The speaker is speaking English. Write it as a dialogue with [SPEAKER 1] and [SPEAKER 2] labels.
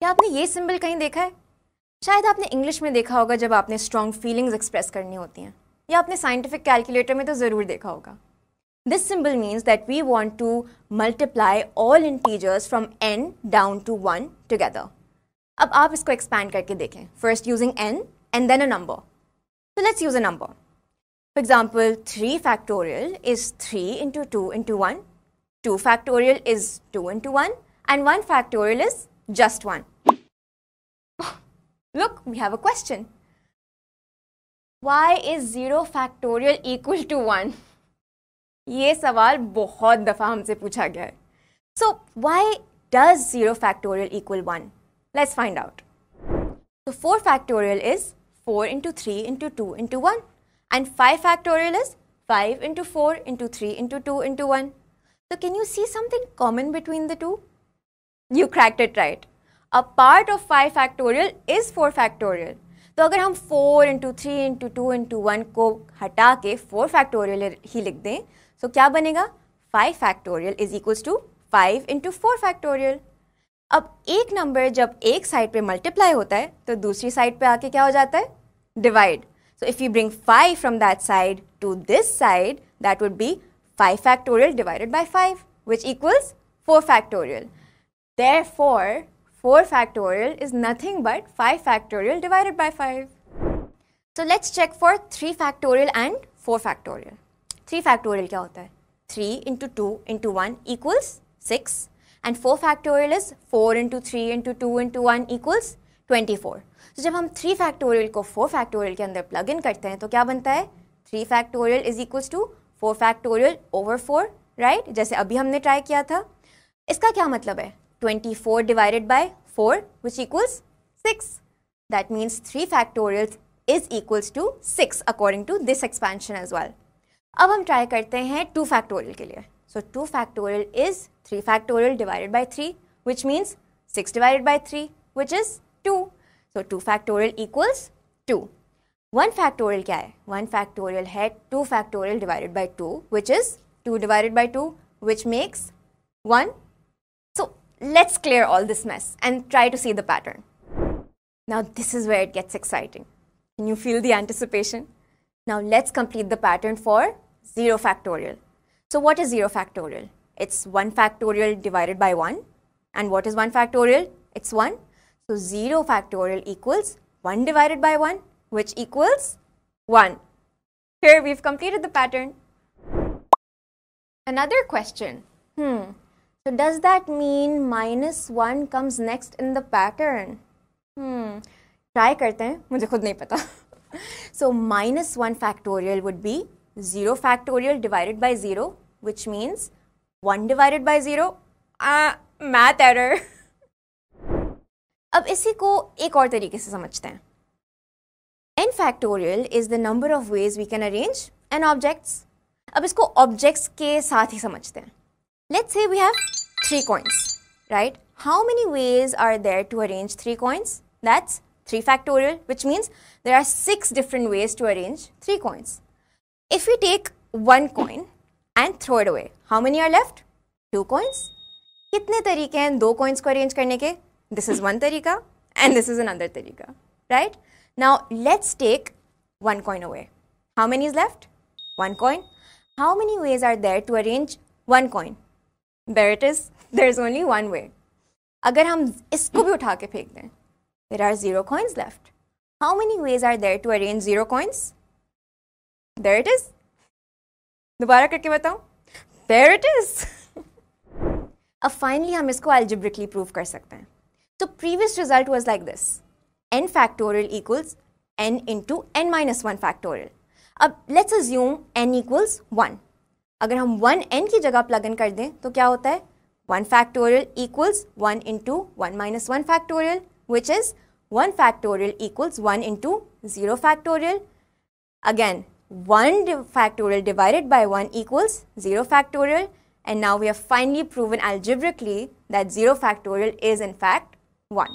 [SPEAKER 1] क्या आपने ये सिंबल कहीं देखा है? शायद आपने इंग्लिश में देखा होगा जब आपने स्ट्रॉन्ग फीलिंग्स एक्सप्रेस करनी होती हैं, या आपने साइंटिफिक कैलकुलेटर में तो ज़रूर देखा होगा. This symbol means that we want to multiply all integers from n down to 1 together. अब आप इसको एक्सपैंड करके देखें. First using n and then a number. So let's use a number. For example, 3 factorial is 3 into 2 into 1. 2 factorial is 2 into 1. And 1 factorial is just 1. Look, we have a question. Why is 0 factorial equal to 1? ये सवाल बहुत दफ़ा हमसे पूछा गया है. So, why does 0 factorial equal 1? Let's find out. So, 4 factorial is 4 into 3 into 2 into 1. And 5 factorial is 5 into 4 into 3 into 2 into 1. So, can you see something common between the two? You cracked it right. A part of 5 factorial is 4 factorial. तो अगर हम 4 into 3 into 2 into 1 को हटा के 4 factorial ही लिख दें, तो क्या बनेगा? 5 factorial is equals to 5 into 4 factorial. अब एक नंबर जब एक साइड पे मल्टीप्लाई होता है तो दूसरी साइड पे आके क्या हो जाता है? Divide. So if you bring 5 from that side to this side, that would be 5 factorial divided by 5, which equals 4 factorial. Therefore, 4 factorial is nothing but 5 factorial divided by 5. So let's check for 3 factorial and 4 factorial. 3 factorial क्या होता है? 3 into 2 into 1 equals 6. And 4 factorial is 4 into 3 into 2 into 1 equals 24. तो जब हम 3 factorial को 4 factorial के अंदर plug in करते हैं तो क्या बनता है? 3 factorial is equals to 4 factorial over 4, right? जैसे अभी हमने ट्राई किया था. इसका क्या मतलब है? 24 divided by 4 which equals 6. That means 3 factorial is equals to 6 according to this expansion as well. अब हम ट्राई करते हैं 2 फैक्टोरियल के लिए. So 2 factorial is 3 factorial divided by 3 which means 6 divided by 3 which is 2. So 2 factorial equals 2. 1 factorial क्या है? 1 factorial है 2 factorial divided by 2, which is 2 divided by 2, which makes 1. So let's clear all this mess and try to see the pattern. Now this is where it gets exciting. Can you feel the anticipation? Now let's complete the pattern for 0 factorial. So what is 0 factorial? It's 1 factorial divided by 1. And what is 1 factorial? It's 1. So 0 factorial equals 1 divided by 1, which equals 1. Here we've completed the pattern. Another question. So does that mean minus 1 comes next in the pattern? Try करते हैं, मुझे खुद नहीं पता. So minus 1 factorial would be 0 factorial divided by 0, which means 1 divided by 0. Math error. अब इसी को एक और तरीके से समझते हैं. n factorial is the number of ways we can arrange n objects. अब इसको objects के साथ ही समझते हैं. Let's say we have 3 coins, right? How many ways are there to arrange 3 coins? That's 3 factorial, which means there are 6 different ways to arrange 3 coins. If we take 1 coin and throw it away, how many are left? 2 coins. कितने तरीके हैं 2 coins को arrange करने के? This is one tarika and this is another tarika, right? Now let's take 1 coin away. How many is left? 1 coin. How many ways are there to arrange 1 coin? There it is. There is only one way. अगर हम इसको भी उठा के फेंक दें, there are 0 coins left. How many ways are there to arrange 0 coins? There it is. दोबारा करके बताऊं? There it is. अब finally हम इसको algebraically prove कर सकते हैं. So previous result was like this. n factorial equals n into n minus 1 factorial. अब let's assume n equals 1. अगर हम 1 n की जगह plug in कर दें तो क्या होता है? 1 factorial equals 1 into 1 minus 1 factorial, which is 1 factorial equals 1 into 0 factorial. Again, 1 factorial divided by 1 equals 0 factorial. And now we have finally proven algebraically that 0 factorial is in fact 1.